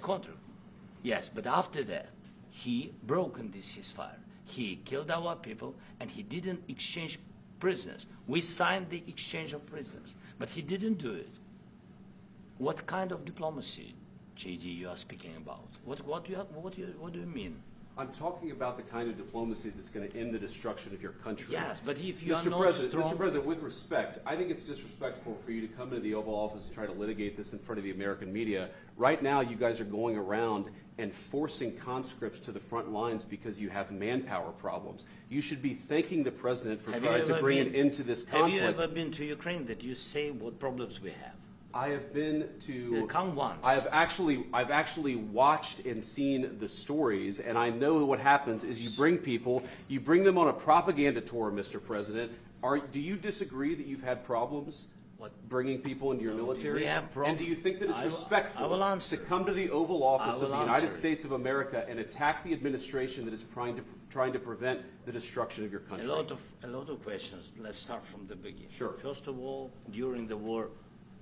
Speaker 8: but after that, he broken this ceasefire. He killed our people and he didn't exchange prisoners. We signed the exchange of prisoners, but he didn't do it. What kind of diplomacy, JD, you are speaking about? What do you mean?
Speaker 16: I'm talking about the kind of diplomacy that's going to end the destruction of your country.
Speaker 8: Yes, but if you are
Speaker 16: Mr.
Speaker 8: not
Speaker 16: President,
Speaker 8: strong...
Speaker 16: Mr. President, with respect, I think it's disrespectful for you to come into the Oval Office and try to litigate this in front of the American media. Right now, you guys are going around and forcing conscripts to the front lines because you have manpower problems. You should be thanking the President for trying to bring an end to this conflict.
Speaker 8: Have you ever been to Ukraine that you say what problems we have?
Speaker 16: I have been to.
Speaker 8: Come once.
Speaker 16: I've actually watched and seen the stories, and I know what happens is you bring them on a propaganda tour, Mr. President. Do you disagree that you've had problems bringing people into your military?
Speaker 8: We have problems.
Speaker 16: And do you think that it's respectful
Speaker 8: to
Speaker 16: come to the Oval Office of the United States of America and attack the administration that is trying to prevent the destruction of your country?
Speaker 8: A lot of questions. Let's start from the beginning.
Speaker 16: Sure.
Speaker 8: First of all, during the war,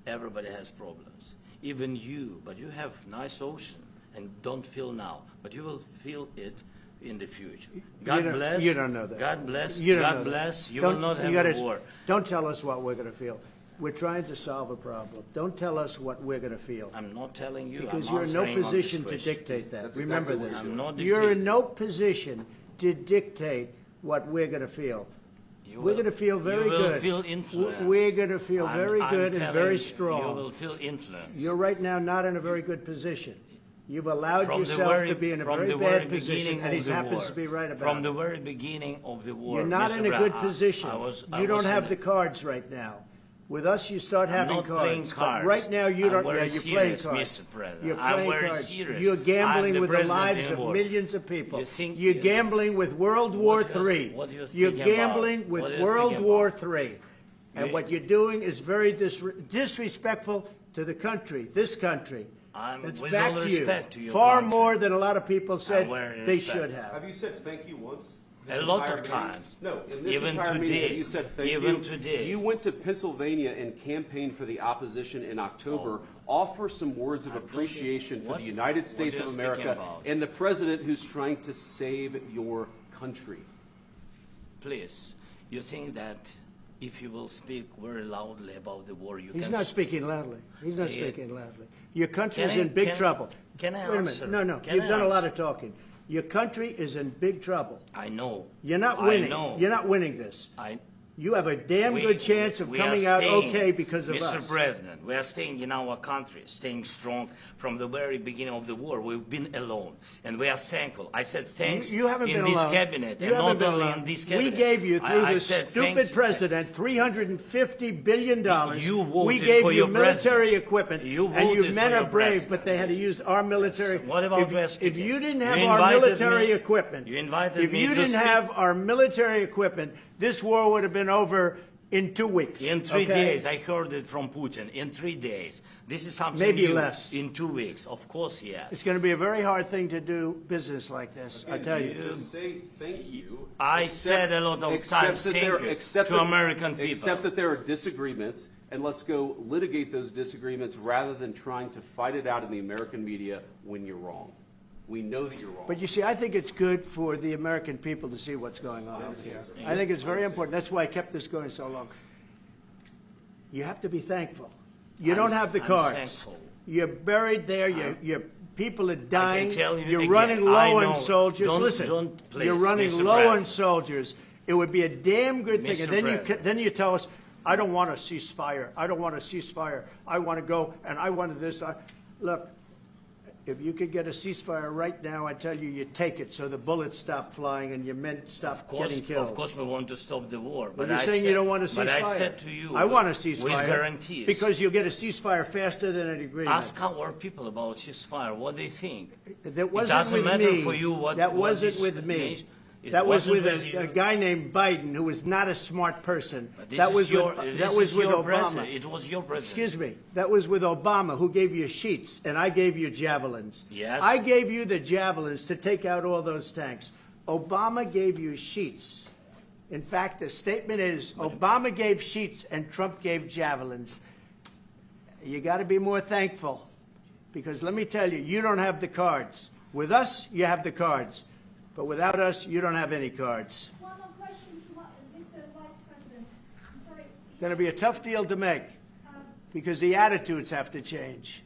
Speaker 8: everybody has problems. Even you, but you have nice ocean and don't feel now, but you will feel it in the future. God bless.
Speaker 7: You don't know that.
Speaker 8: God bless.
Speaker 7: You don't
Speaker 8: God
Speaker 7: know
Speaker 8: bless.
Speaker 7: that.
Speaker 8: You
Speaker 7: Don't-
Speaker 8: will not
Speaker 7: you
Speaker 8: have
Speaker 7: gotta-
Speaker 8: a war.
Speaker 7: Don't tell us what we're going to feel. We're trying to solve a problem. Don't tell us what we're going to feel.
Speaker 8: I'm not telling you.
Speaker 7: Because
Speaker 8: I'm
Speaker 7: you're in no
Speaker 8: answering on
Speaker 7: position
Speaker 8: this
Speaker 7: to
Speaker 8: question.
Speaker 7: dictate that.
Speaker 16: That's
Speaker 7: Remember
Speaker 16: exactly what
Speaker 7: this.
Speaker 8: I'm not
Speaker 7: You're
Speaker 8: dictating.
Speaker 7: in no position to dictate what we're going to feel. We're going to feel very
Speaker 8: you will
Speaker 7: good.
Speaker 8: feel influence.
Speaker 7: We're going to feel very
Speaker 8: I'm
Speaker 7: good and
Speaker 8: telling
Speaker 7: very
Speaker 8: you,
Speaker 7: strong.
Speaker 8: You will feel influence.
Speaker 7: You're right now not in a very good position. You've allowed
Speaker 8: From the
Speaker 7: yourself
Speaker 8: very-
Speaker 7: to be in a
Speaker 8: from
Speaker 7: very
Speaker 8: the
Speaker 7: bad
Speaker 8: very
Speaker 7: position,
Speaker 8: beginning
Speaker 7: and he
Speaker 8: of the
Speaker 7: happens
Speaker 8: war.
Speaker 7: to be right about
Speaker 8: From
Speaker 7: it.
Speaker 8: the very beginning of the war.
Speaker 7: You're not
Speaker 8: Mr.
Speaker 7: in a
Speaker 8: Brown,
Speaker 7: good position.
Speaker 8: I
Speaker 7: You don't
Speaker 8: was
Speaker 7: have
Speaker 8: in
Speaker 7: the cards right now. With us, you start
Speaker 8: I'm
Speaker 7: having
Speaker 8: not playing
Speaker 7: cards. But
Speaker 8: cards.
Speaker 7: right now, you
Speaker 8: I'm
Speaker 7: don't.
Speaker 8: very
Speaker 7: Yeah, you're playing
Speaker 8: serious,
Speaker 7: cards.
Speaker 8: Mr. President.
Speaker 7: You're
Speaker 8: I'm
Speaker 7: playing
Speaker 8: very
Speaker 7: cards.
Speaker 8: serious.
Speaker 7: You're
Speaker 8: I'm
Speaker 7: gambling
Speaker 8: the
Speaker 7: with the
Speaker 8: president
Speaker 7: lives
Speaker 8: in
Speaker 7: of
Speaker 8: war.
Speaker 7: millions of people.
Speaker 8: You think
Speaker 7: You're
Speaker 8: you-
Speaker 7: gambling with World War III.
Speaker 8: what do you
Speaker 7: You're
Speaker 8: think about?
Speaker 7: gambling with
Speaker 8: What do you
Speaker 7: World
Speaker 8: think
Speaker 7: War
Speaker 8: about?
Speaker 7: III. And
Speaker 8: You-
Speaker 7: what you're doing is very disrespectful to the country, this country. It's
Speaker 8: with
Speaker 7: back
Speaker 8: all
Speaker 7: to you.
Speaker 8: respect to your
Speaker 7: Far
Speaker 8: country.
Speaker 7: more than a lot of people said
Speaker 8: very
Speaker 7: they
Speaker 8: respect.
Speaker 7: should have.
Speaker 16: Have you said thank you once?
Speaker 8: A lot
Speaker 16: entire
Speaker 8: of
Speaker 16: meeting?
Speaker 8: times.
Speaker 16: No, in this
Speaker 8: Even
Speaker 16: entire meeting,
Speaker 8: today.
Speaker 16: have you said thank you?
Speaker 8: Even today.
Speaker 16: You went to Pennsylvania and campaigned for the opposition in October. Offer some words of appreciation for the United States
Speaker 8: what
Speaker 16: of
Speaker 8: are you
Speaker 16: America
Speaker 8: speaking about?
Speaker 16: and the president who's trying to save your country.
Speaker 8: Please, you think that if you will speak very loudly about the war, you
Speaker 7: He's
Speaker 8: can...
Speaker 7: not speaking loudly. He's not
Speaker 8: Yeah.
Speaker 7: speaking loudly. Your country's
Speaker 8: Can I-
Speaker 7: in big
Speaker 8: can-
Speaker 7: trouble.
Speaker 8: can I
Speaker 7: Wait a
Speaker 8: answer?
Speaker 7: minute. No.
Speaker 8: Can
Speaker 7: You've
Speaker 8: I
Speaker 7: done a lot
Speaker 8: answer?
Speaker 7: of talking. Your country is in big trouble.
Speaker 8: I know.
Speaker 7: You're not
Speaker 8: I
Speaker 7: winning.
Speaker 8: know.
Speaker 7: You're not winning this. You have a damn good chance of
Speaker 8: we are
Speaker 7: coming out
Speaker 8: staying,
Speaker 7: okay because of
Speaker 8: Mr.
Speaker 7: us.
Speaker 8: President, we are staying in our country, staying strong from the very beginning of the war. We've been alone, and we are thankful. I said thanks
Speaker 7: You haven't
Speaker 8: in
Speaker 7: been
Speaker 8: this
Speaker 7: alone.
Speaker 8: cabinet,
Speaker 7: You
Speaker 8: and
Speaker 7: haven't
Speaker 8: not
Speaker 7: been
Speaker 8: only
Speaker 7: alone.
Speaker 8: in this
Speaker 7: We
Speaker 8: cabinet.
Speaker 7: gave you, through
Speaker 8: I
Speaker 7: this
Speaker 8: said thank
Speaker 7: stupid
Speaker 8: you.
Speaker 7: president, $350 billion.
Speaker 8: You voted
Speaker 7: we gave
Speaker 8: for
Speaker 7: you
Speaker 8: your
Speaker 7: military
Speaker 8: president.
Speaker 7: equipment,
Speaker 8: You
Speaker 7: and you
Speaker 8: voted
Speaker 7: men
Speaker 8: for
Speaker 7: are
Speaker 8: your
Speaker 7: brave,
Speaker 8: president.
Speaker 7: but they had to use our military.
Speaker 8: What about
Speaker 7: if
Speaker 8: West
Speaker 7: you didn't have
Speaker 8: You
Speaker 7: our
Speaker 8: invited
Speaker 7: military
Speaker 8: me-
Speaker 7: equipment,
Speaker 8: you invited
Speaker 7: if
Speaker 8: me
Speaker 7: you
Speaker 8: to
Speaker 7: didn't
Speaker 8: speak.
Speaker 7: have our military equipment, this war would have been over in 2 weeks.
Speaker 8: In 3
Speaker 7: okay?
Speaker 8: days, I heard it from Putin. In 3 days, this is something
Speaker 7: Maybe
Speaker 8: new.
Speaker 7: less.
Speaker 8: In 2 weeks, of course, yes.
Speaker 7: It's going to be a very hard thing to do business like this, I tell you.
Speaker 16: Just say thank you.
Speaker 8: I said a lot of
Speaker 16: Except
Speaker 8: times
Speaker 16: that
Speaker 8: thank
Speaker 16: there-
Speaker 8: you
Speaker 16: except
Speaker 8: to
Speaker 16: that-
Speaker 8: American people.
Speaker 16: Except that there are disagreements, and let's go litigate those disagreements rather than trying to fight it out in the American media when you're wrong. We know that you're wrong.
Speaker 7: But you see, I think it's good for the American people to see what's going on out here. I think it's very important. That's why I kept this going so long. You have to be thankful. You don't have the
Speaker 8: I'm
Speaker 7: cards.
Speaker 8: thankful.
Speaker 7: You're buried there. Your people are dying.
Speaker 8: tell you
Speaker 7: You're
Speaker 8: again,
Speaker 7: running
Speaker 8: I
Speaker 7: low
Speaker 8: know.
Speaker 7: on soldiers.
Speaker 8: Don't-
Speaker 7: Listen,
Speaker 8: don't, please,
Speaker 7: you're running
Speaker 8: Mr.
Speaker 7: low on
Speaker 8: President.
Speaker 7: soldiers. It would be a damn good thing.
Speaker 8: Mr.
Speaker 7: And then
Speaker 8: President.
Speaker 7: then you tell us, I don't want a ceasefire. I don't want a ceasefire. I want to go and I want this. Look, If you could get a ceasefire right now, I tell you, you take it so the bullets stop flying and your men stop getting killed.
Speaker 8: Of course we want to stop the war.
Speaker 7: But you're saying you don't want a ceasefire.
Speaker 8: But I said to you,
Speaker 7: I want a ceasefire.
Speaker 8: With guarantees.
Speaker 7: Because you'll get a ceasefire faster than an agreement.
Speaker 8: Ask our people about ceasefire, what they think.
Speaker 7: That wasn't
Speaker 8: it doesn't
Speaker 7: with
Speaker 8: matter
Speaker 7: me.
Speaker 8: for you what
Speaker 7: that
Speaker 8: what
Speaker 7: wasn't
Speaker 8: this
Speaker 7: with me.
Speaker 8: nation- it
Speaker 7: That was
Speaker 8: wasn't
Speaker 7: with
Speaker 8: you.
Speaker 7: a guy named Biden, who was not a smart person.
Speaker 8: But this
Speaker 7: That
Speaker 8: is
Speaker 7: was
Speaker 8: your,
Speaker 7: with,
Speaker 8: this
Speaker 7: that was
Speaker 8: is
Speaker 7: with
Speaker 8: your
Speaker 7: Obama.
Speaker 8: president. It was your president.
Speaker 7: Excuse me. That was with Obama, who gave you sheets, and I gave you javelins.
Speaker 8: Yes.
Speaker 7: I gave you the javelins to take out all those tanks. Obama gave you sheets. In fact, the statement is Obama gave sheets and Trump gave javelins. You got to be more thankful, because let me tell you, you don't have the cards. With us, you have the cards. But without us, you don't have any cards.
Speaker 12: One more question to Mr. Vice President. I'm sorry.
Speaker 7: Going to be a tough deal to make, because the attitudes have to change.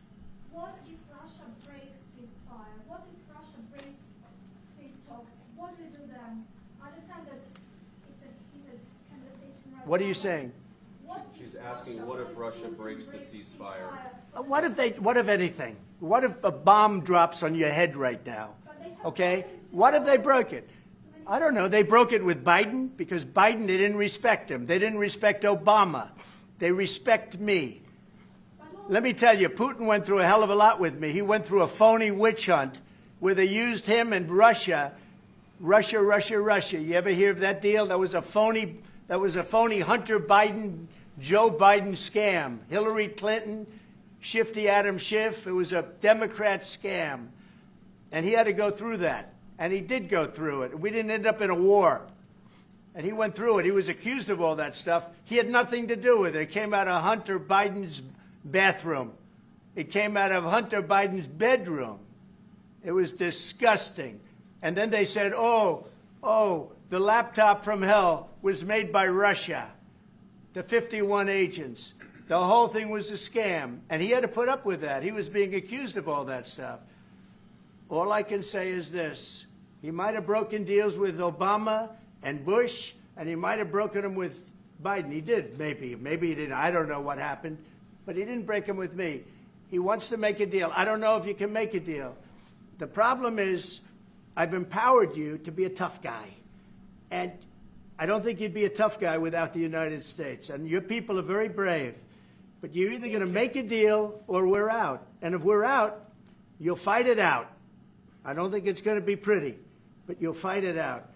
Speaker 12: What if Russia breaks ceasefire? What if Russia breaks peace talks? What do we do then? I understand that it's a heated conversation right now.
Speaker 7: What are you saying?
Speaker 16: She's asking, what if Russia breaks the ceasefire?
Speaker 7: What if anything? What if a bomb drops on your head right now? Okay? What if they broke it? I don't know. They broke it with Biden because Biden, they didn't respect him. They didn't respect Obama. They respect me. Let me tell you, Putin went through a hell of a lot with me. He went through a phony witch hunt where they used him and Russia. Russia. You ever hear of that deal? That was a phony Hunter Biden, Joe Biden scam. Hillary Clinton, Shifty Adam Schiff. It was a Democrat scam. And he had to go through that. And he did go through it. We didn't end up in a war. And he went through it. He was accused of all that stuff. He had nothing to do with it. It came out of Hunter Biden's bathroom. It came out of Hunter Biden's bedroom. It was disgusting. And then they said, oh, the laptop from hell was made by Russia. The 51 agents. The whole thing was a scam. And he had to put up with that. He was being accused of all that stuff. All I can say is this. He might have broken deals with Obama and Bush, and he might have broken them with Biden. He did, maybe. Maybe he didn't. I don't know what happened. But he didn't break them with me. He wants to make a deal. I don't know if you can make a deal. The problem is I've empowered you to be a tough guy. And I don't think you'd be a tough guy without the United States. And your people are very brave. But you're either going to make a deal or we're out. And if we're out, you'll fight it out. I don't think it's going to be pretty, but you'll fight it out.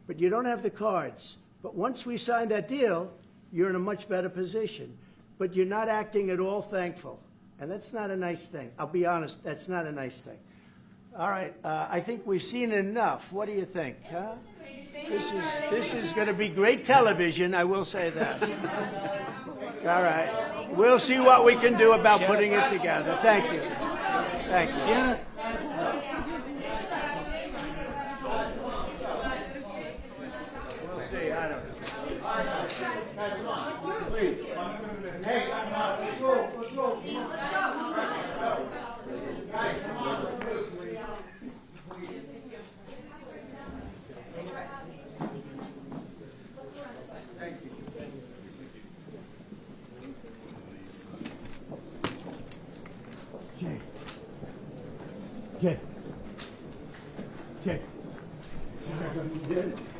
Speaker 7: But you don't have the cards. But once we sign that deal, you're in a much better position. But you're not acting at all thankful. And that's not a nice thing. I'll be honest, that's not a nice thing. All right, I think we've seen enough. What do you think? Huh? This is going to be great television, I will say that. All right. We'll see what we can do about putting it together. Thank you. Thank you. We'll see. I don't know. Please. Hey, let's go. Let's go. Guys, come on. Let's move. Thank you. Jay.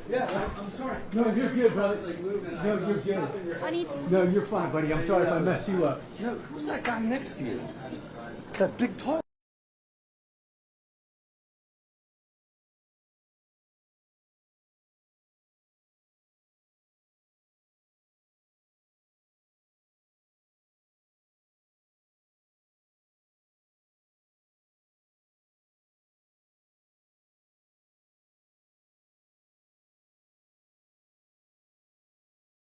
Speaker 7: Yeah, I'm sorry. No, you're good, brother. No, you're good. No, you're fine, buddy. I'm sorry if I messed you up.
Speaker 11: No, who's that guy next to you?
Speaker 7: That big tall.